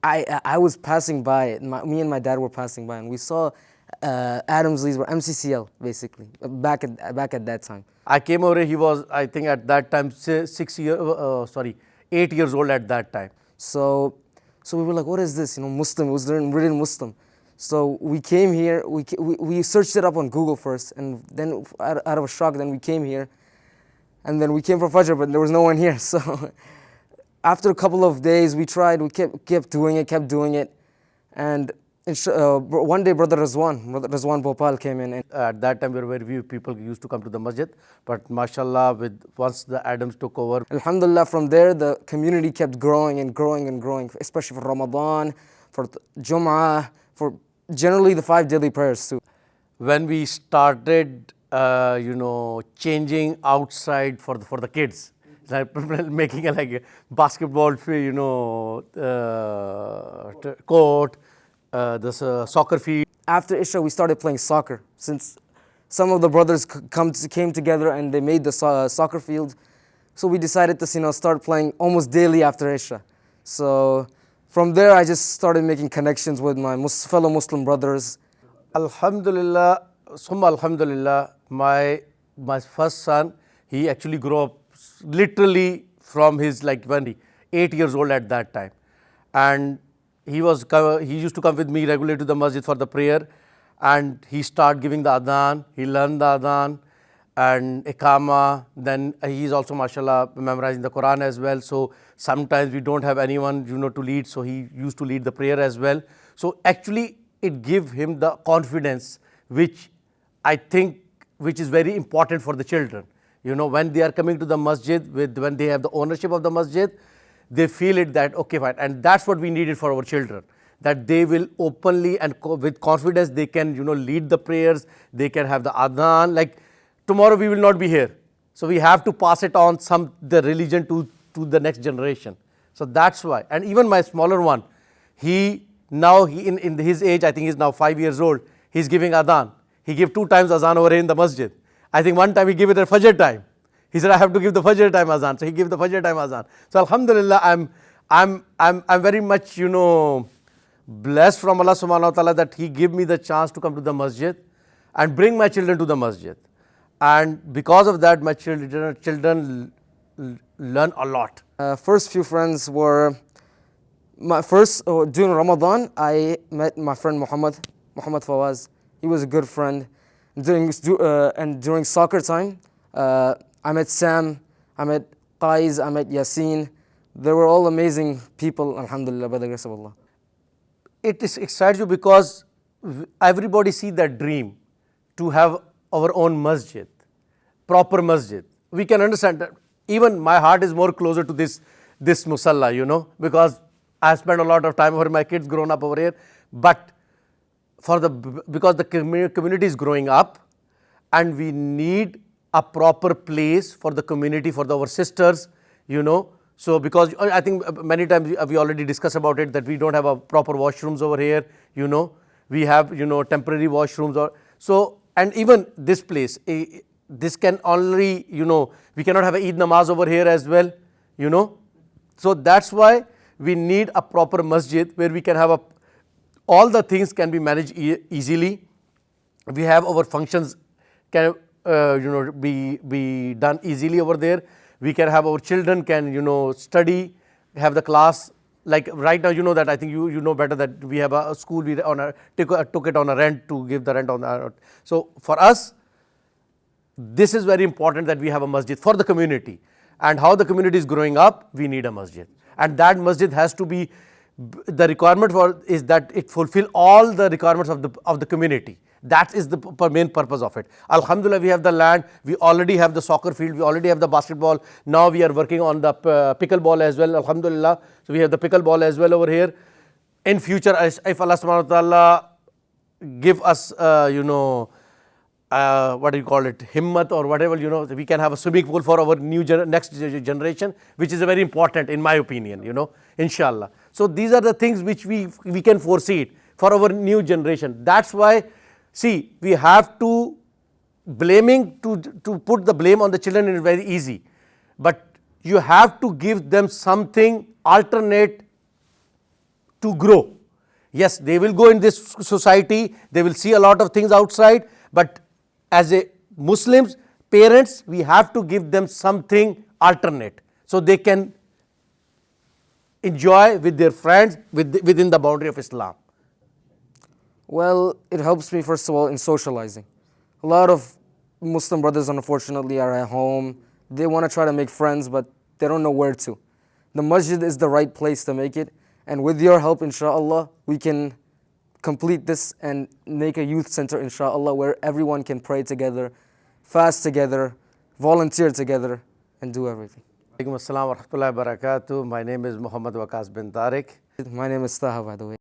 I was passing by. Me and my dad were passing by, and we saw Adamsley's were MCCL basically back at that time. I came over here, he was, I think at that time, 8 years old at that time. So, we were like, what is this? Muslim. It was written Muslim. So we came here. We searched it up on Google first, and then out of a shock, then we came here, and then we came for Fajr, but there was no one here. So after a couple of days, we tried. We kept doing it, and one day Brother Razwan Bhopal came in. And At that time, very few people used to come to the masjid, but mashallah, once the Adams took over, Alhamdulillah, from there the community kept growing and growing and growing, especially for Ramadan, for Jum'ah, for generally the 5 daily prayers too. when we started, changing outside for the kids, like making like a basketball, court, this soccer field. After Isha, we started playing soccer, since some of the brothers came together and they made the soccer field. So we decided to start playing almost daily after Isha. So from there, I just started making connections with my fellow Muslim brothers. Alhamdulillah, summa alhamdulillah, my first son, he actually grew up literally from his when he 8 years old at that time, and he used to come with me regularly to the masjid for the prayer, and he started giving the adhan. He learned the adhan and ikama. Then he is also mashallah memorizing the Quran as well. So sometimes we don't have anyone to lead, so he used to lead the prayer as well. So actually it gives him the confidence which I think which is very important for the children. When they are coming to the masjid, when they have the ownership of the masjid, they feel it that okay fine, and that's what we needed for our children, that they will openly and with confidence they can lead the prayers, they can have the adhan. Like tomorrow we will not be here, so we have to pass it on the religion to the next generation. So that's why. And even my smaller one, he in his age, I think he's now 5 years old, he's giving adhan. He gave 2 times adhan over here in the masjid. I think one time he gave it at Fajr time. He said, I have to give the Fajr time azan. So he gave the Fajr time azan. So alhamdulillah, I'm very much, blessed from Allah subhanahu wa ta'ala that He gave me the chance to come to the masjid and bring my children to the masjid. And because of that, my children learn a lot. First few friends were, during Ramadan, I met my friend Muhammad Fawaz. He was a good friend. During soccer time, I met Sam, I met Qais, I met Yasin. They were all amazing people, alhamdulillah, by the grace of Allah. It excites you because everybody see that dream to have our own masjid, proper masjid. We can understand that. Even my heart is more closer to this musalla, because I spent a lot of time over my kids grown up over here. But because the community is growing up, and we need a proper place for the community, for our sisters, So because I think many times we already discussed about it, that we don't have a proper washrooms over here, We have, temporary washrooms. And even this place, this can only, we cannot have a Eid namaz over here as well, So that's why we need a proper masjid where we can have all the things can be managed easily. We have our functions can be done easily over there. We can have our children can study, have the class. Like right now, that I think you know better that we have a school. We took it on a rent to give the rent on that. So for us, this is very important that we have a masjid for the community. And how the community is growing up, we need a masjid. And that masjid has to be, the requirement is that it fulfill all the requirements of the community. That is the main purpose of it. Alhamdulillah, we have the land, we already have the soccer field, we already have the basketball. Now we are working on the pickleball as well, alhamdulillah. So we have the pickleball as well over here. In future, if Allah subhanahu wa ta'ala give us, what do you call it, himmat or whatever, we can have a swimming pool for our next generation, which is very important in my opinion, inshallah. So these are the things which we can foresee it for our new generation. That's why, see, we have to put the blame on the children is very easy, but you have to give them something alternate to grow. Yes, they will go in this society, they will see a lot of things outside, but as a Muslims, parents, we have to give them something alternate so they can enjoy with their friends within the boundary of Islam. Well, it helps me first of all in socializing. A lot of Muslim brothers, unfortunately, are at home. They want to try to make friends, but they don't know where to. The masjid is the right place to make it, and with your help, inshallah, we can complete this and make a youth center, inshallah, where everyone can pray together, fast together, volunteer together, and do everything. Alaikum assalam wa rahmatullahi wa barakatuh. My name is Muhammad Waqas bin Tariq. My name is Taha, by the way.